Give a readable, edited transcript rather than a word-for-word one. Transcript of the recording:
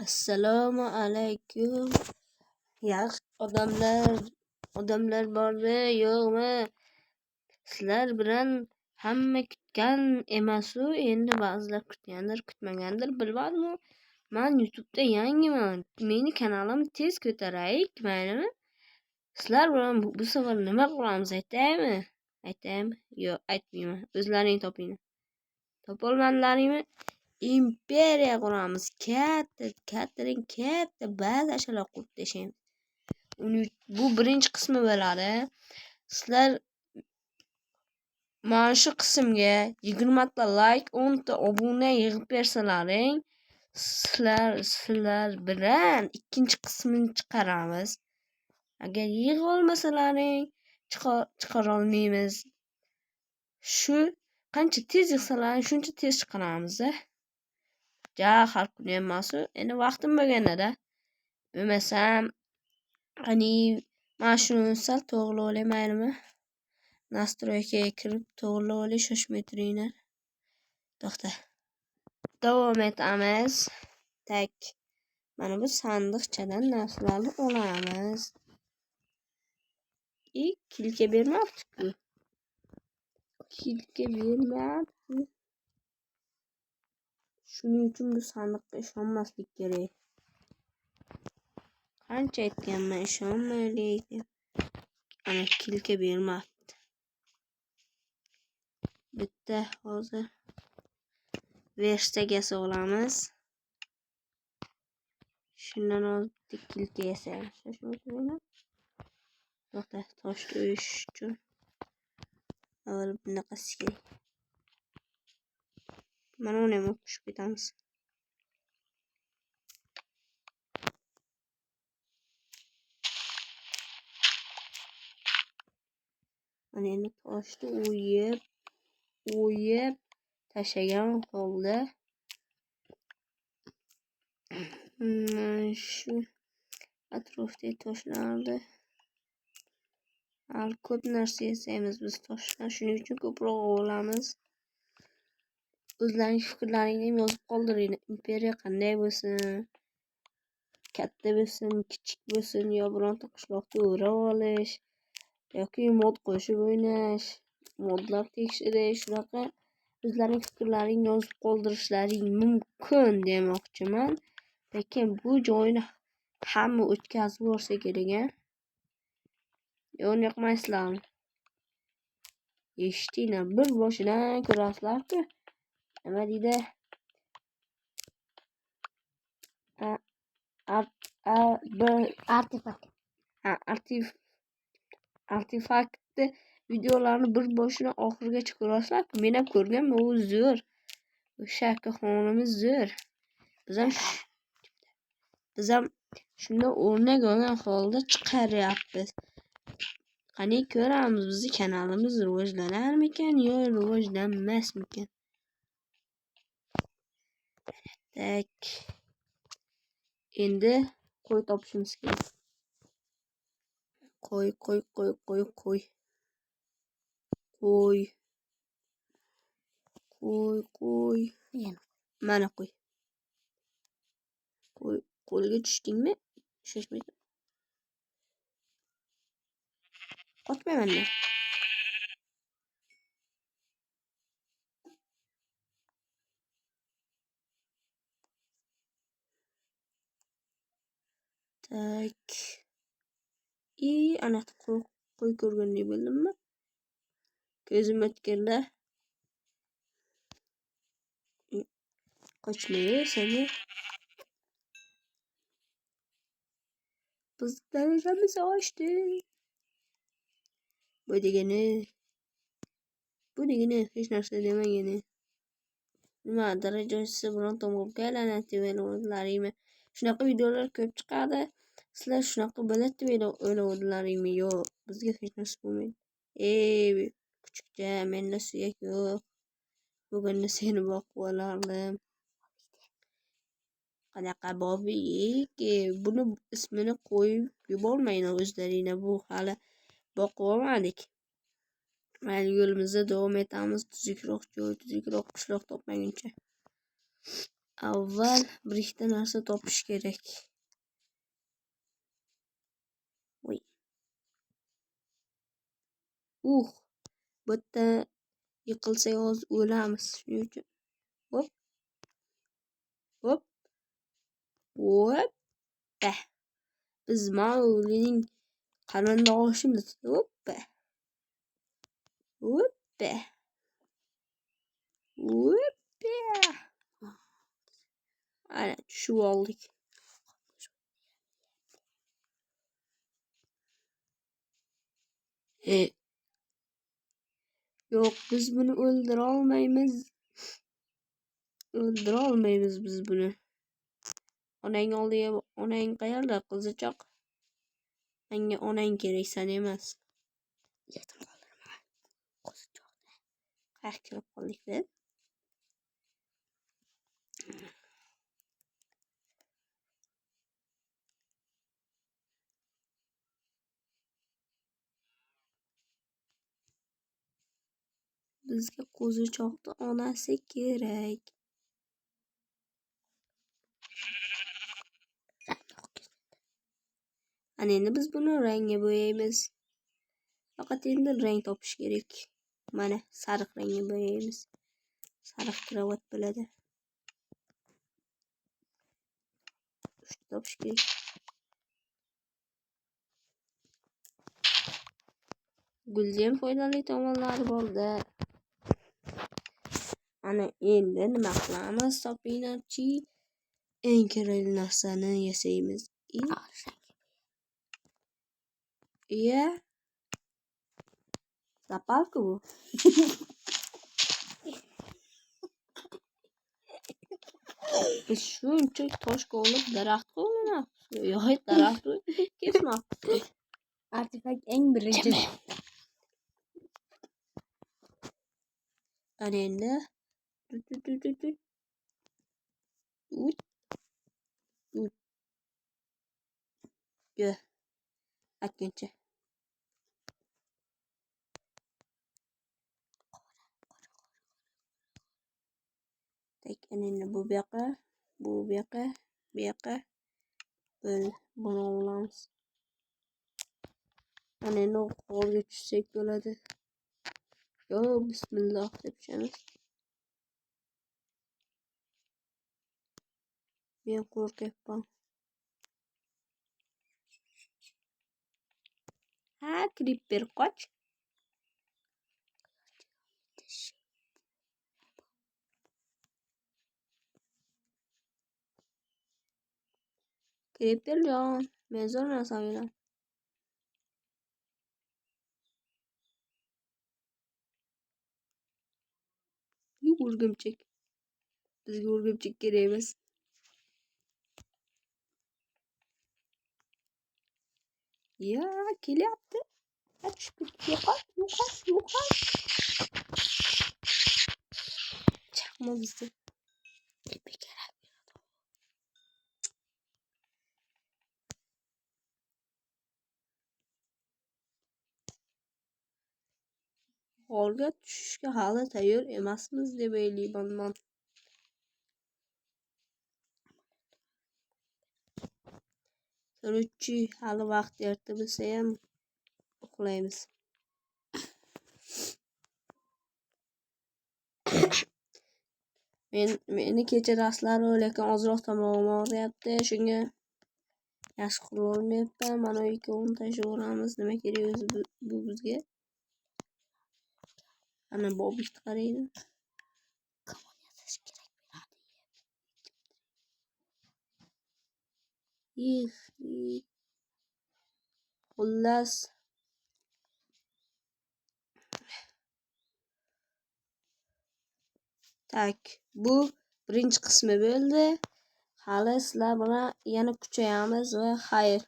Assalomu alaykum. Yaxshi odamlar bormi, yo'qmi? Sizlar bilan hamma kutgan emasu, endi ba'zilar kutgandir, kutmagandir, bilmadim. Men YouTube'da yangiman. Meni kanalim tez ko'taraylik, maylimi? Sizlar bilan bu safar nima qilamiz aytaymi? Aytaymi? Yo'q, aytmayman. O'zlaring topinglar. Topolmanlaringmi? Imperiya quramiz. Katta bazachalar qurib tashlaymiz. Bu birinchi qismi bo'ladi. Sizlar mana shu qismga 20 ta like, 10 ta obuna yig'ib bersalaring, sizlar bilan ikkinchi qismini chiqaramiz. Agar yig'ib olmasalaring, chiqara olmaymiz. Shu qancha tez yig'salaring, shuncha tez chiqaramiz. Har kuni emas, endi vaqtim bo'lganda bo'lmasam, mana shuni sal to'g'rilab olay, maylimi? Nastroykaga kirib to'g'rilab olay, shoshmay turinglar. To'xta. Davom etamiz. Tak. Mana bu sandiqchadan narsalarni olamiz. Kilka bermabdi-ku. Shuning uchun bu sandiqqa ishonmaslik kerak. Qancha aytganman, ishonmaylik deb. Ana kilka bermabdi. Bitta hozir verstagasi olamiz. Shundan olib kilka yasaymiz. To'xta, toshni o'yish uchun avval bunaqasi kerak. Mana uni ham o'qishib ketamiz. Mana endi toshni o'yib tashlagan holda shu atrofdagi toshlarni ko'p narsa yasaymiz biz toshdan, shuning uchun ko'proq olamiz. O'zlaring fikrlaringni ham yozib qoldiring. Imperiya qanday bo'lsin? Katta bo'lsin, kichik bo'lsin, yo bironta qishloqni o'rab olish yoki mod qo'shib o'ynash, modlar tekshirish, shunaqa o'zlaring fikrlaringni yozib qoldirishlaring mumkin demoqchiman. Lekin bu joyni hamma o'tkazib borsa kerak-a? Yo'qmaysizlarmi? Eshitdinglar, bir boshidan ko'rasizlar-ku. Nima deydi? Artefakt videolarni bir boshidan oxirigacha ko'rasizlar-ku. Men ham ko'rganman, u zo'r. O'sha akaxonimiz zo'r. Biz ham shundan o'rnak olgan holda chiqaryapmiz. Qani ko'ramiz, bizning kanalimiz rivojlanarmikan yo rivojlanmasmikan. Tak. Endi qo'y topishimiz kerak. Qo'y. Mana qo'y. Qo'lga tushdingmi? Shoshmaysan. Otmayman-da. Tak. Ana qo'y ko'rgandek bo'ldimmi? Ko'zim o'tkirda. Qochmaydi seni. Biz darajamiz oshdi. Bu degani hech narsa demagani. Nima daraja oshsa bironta mobga aylanadi deb o'yladingmi? Shunaqa videolar ko'p chiqadi. Sizlar shunaqa bo'ladi deb o'yladingmi? Yo'q, bizga hech narsa bo'lmaydi. Kuchukcha, menda suyak yo'q. Bugunda seni boqib olardim. Qanaqa bobiki? Buni ismini qo'yib yubormanglar o'zlaringlar. Bu hali boqib olmadik. Mayli, yo'limizda davom etamiz. Tuzukroq joy, tuzukroq qishloq topmaguncha. Avval bir ikkita narsa topish kerak. Voy. Bitta yiqilsak hozir o'lamiz. Shuning uchun hop, hop, hop. Biz Mauglining qarindoshimiz. Hoppa. Hoppa. Hoppa. Ana tushib oldik. Yo'q, biz buni o'ldira olmaymiz. O'ldira olmaymiz biz buni. Onang oldiga, onang qayerda qizichoq? Menga onang kerak, sen emas. Yetim qoldirma. Qizichoqni. Qayerga kelib qoldik biz? Bizga qo'zichoqni onasi kerak. Ana endi biz buni rangga bo'yaymiz. Faqat endi rang topish kerak. Mana sariq rangga bo'yaymiz. Sariq kravat bo'ladi. Topish kerak. Guldan foydali tomonlari bor-da. Ana endi nima qilamiz? Topinglarchi. Eng kerakli narsani yasaymiz. Iya. Zapalka bu. Biz shuncha toshga olib daraxtga o'ynayapmiz. Yo'q, daraxtni kesmoqmiz. Artefakt eng birinchi. Ana endi Yo. Akkinchi. Tek endi bu yoqqa, bu yoqqa, bu yoqqa. Buni olamiz. Ana endi qo'lga tushsak bo'ladi. Yo, bismillah deb tushamiz. Men qo'rqyapman. Ha, Creeper qoch. Creeper jon, men zo'r narsa o'ylayman. O'rgimchak. Bizga o'rgimchak kerak emas. Ya, kelyapti. Yo'qol. Chaqma bizga. Holga tushishga hali tayyor emasmiz deb o'ylayman. Shuning hali vaqt erta bo'lsa ham uxlaymiz. Meni kechirasizlar, lekin ozroq tomog'im og'riyapti. Shunga yaxshi qila olmayapman. Mana ikkovini tashlaveramiz. Nima kerak o'zi bu bizga? Ana bobishni qaraydi. Xullas tak, bu birinchi qismi bo'ldi. Hali sizlar bilan yana kuchayamiz va xayr.